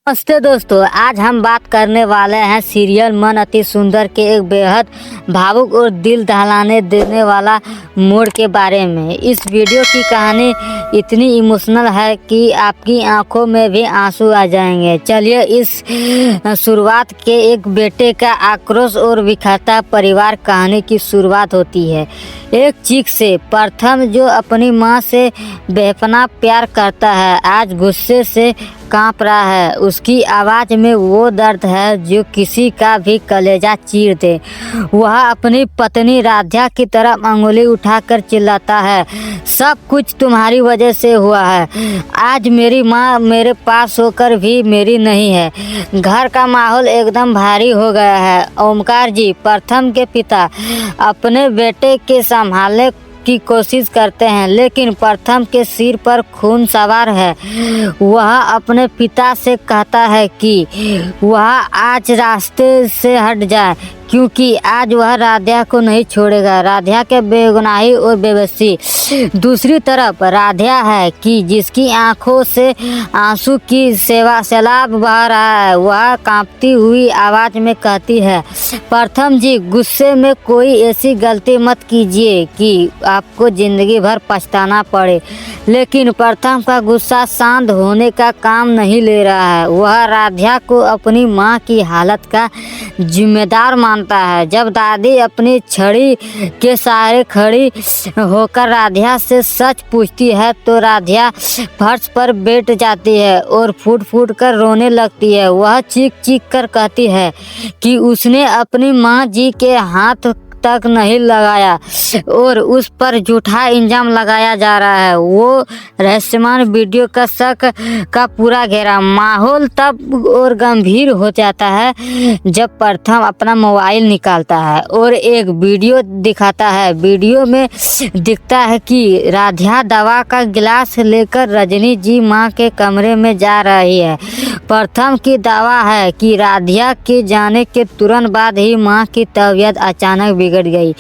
नमस्ते दोस्तों, आज हम बात करने वाले हैं सीरियल मन अति सुंदर के एक बेहद भावुक और दिल दहलाने देने वाला मोड़ के बारे में। इस वीडियो की कहानी इतनी इमोशनल है कि आपकी आंखों में भी आंसू आ जाएंगे। चलिए इस शुरुआत के एक बेटे का आक्रोश और बिखरता परिवार कहानी की शुरुआत होती है एक चीख से। प्रथम जो अपनी माँ से बेपनाह प्यार करता है आज गुस्से से कांप रहा है। उसकी आवाज़ में वो दर्द है जो किसी का भी कलेजा चीर दे। वह अपनी पत्नी राधा की तरफ अंगुली उठाकर चिल्लाता है, सब कुछ तुम्हारी वजह से हुआ है। आज मेरी माँ मेरे पास होकर भी मेरी नहीं है। घर का माहौल एकदम भारी हो गया है। ओमकार जी, प्रथम के पिता, अपने बेटे के संभालने की कोशिश करते हैं, लेकिन प्रथम के सिर पर खून सवार है। वह अपने पिता से कहता है कि वह आज रास्ते से हट जाए, क्योंकि आज वह राधा को नहीं छोड़ेगा। राधा के बेगुनाही और बेबसी। दूसरी तरफ राधा है कि जिसकी आंखों से आंसू की सैलाब बह रहा है। वह कांपती हुई आवाज में कहती है, प्रथम जी, गुस्से में कोई ऐसी गलती मत कीजिए कि आपको जिंदगी भर पछताना पड़े। लेकिन प्रथम का गुस्सा शांत होने का काम नहीं ले रहा है। वह राधा को अपनी माँ की हालत का जिम्मेदार मानता है। जब दादी अपनी छड़ी के सहारे खड़ी होकर राधा से सच पूछती है तो राधा फर्श पर बैठ जाती है और फूट फूट कर रोने लगती है। वह चीख चीख कर कहती है कि उसने अपनी माँ जी के हाथ तक नहीं लगाया और उस पर झूठा इल्जाम लगाया जा रहा है। वो रहस्यमय वीडियो का शक का पूरा घेरा। माहौल तब और गंभीर हो जाता है जब प्रथम अपना मोबाइल निकालता है और एक वीडियो दिखाता है। वीडियो में दिखता है कि राधा दवा का गिलास लेकर रजनी जी माँ के कमरे में जा रही है। प्रथम की दावा है कि राधा के जाने के तुरंत बाद ही माँ की तबीयत अचानक बिगड़ गई।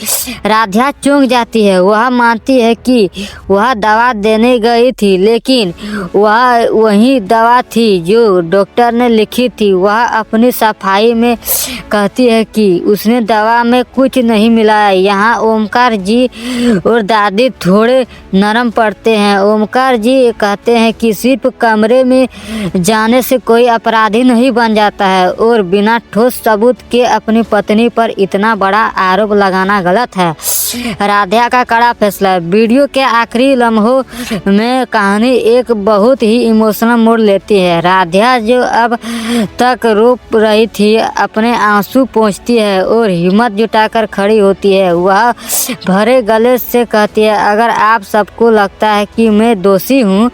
राधा चौंक जाती है। वह मानती है कि वह दवा देने गई थी, लेकिन वह वही दवा थी जो डॉक्टर ने लिखी थी। वह अपनी सफाई में कहती है कि उसने दवा में कुछ नहीं मिलाया। यहाँ ओमकार जी और दादी थोड़े नरम पड़ते हैं। ओमकार जी कहते हैं कि सिर्फ कमरे में जाने से कोई अपराधी नहीं बन जाता है और बिना ठोस सबूत के अपनी पत्नी पर इतना बड़ा आरोप लगाना गलत है। राधा का कड़ा फैसला। वीडियो के आखिरी लम्हों में कहानी एक बहुत ही इमोशनल मोड़ लेती है। राधा जो अब तक रो रही थी अपने आंसू पोंछती है और हिम्मत जुटाकर खड़ी होती है। वह भरे गले से कहती है, अगर आप सबको लगता है कि मैं दोषी हूँ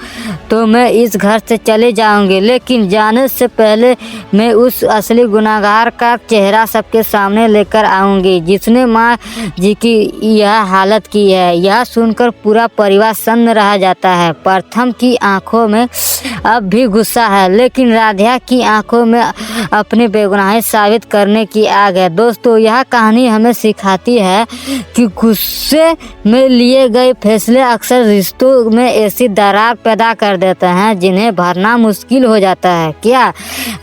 तो मैं इस घर से चले जाऊंगी, लेकिन जाने से पहले मैं उस असली गुनहगार का चेहरा सबके सामने लेकर आऊंगी जिसने माँ जी की यह हालत की है। यह सुनकर पूरा परिवार सन्न रह जाता है। प्रथम की आंखों में अब भी गुस्सा है, लेकिन राधा की आंखों में अपनी बेगुनाही साबित करने की आग है। दोस्तों, यह कहानी हमें सिखाती है कि गुस्से में लिए गए फैसले अक्सर रिश्तों में ऐसी दरार पैदा कर देते हैं जिन्हें भरना मुश्किल हो जाता है। क्या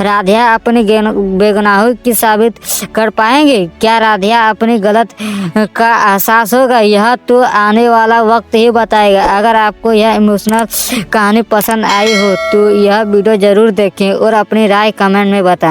राधा अपनी बेगुनाही की साबित कर पाएंगे? क्या राधा अपनी गलत का एहसास होगा? यह तो आने वाला वक्त ही बताएगा। अगर आपको यह इमोशनल कहानी पसंद आई हो तो यह वीडियो ज़रूर देखें और अपनी राय कमेंट में बताएं।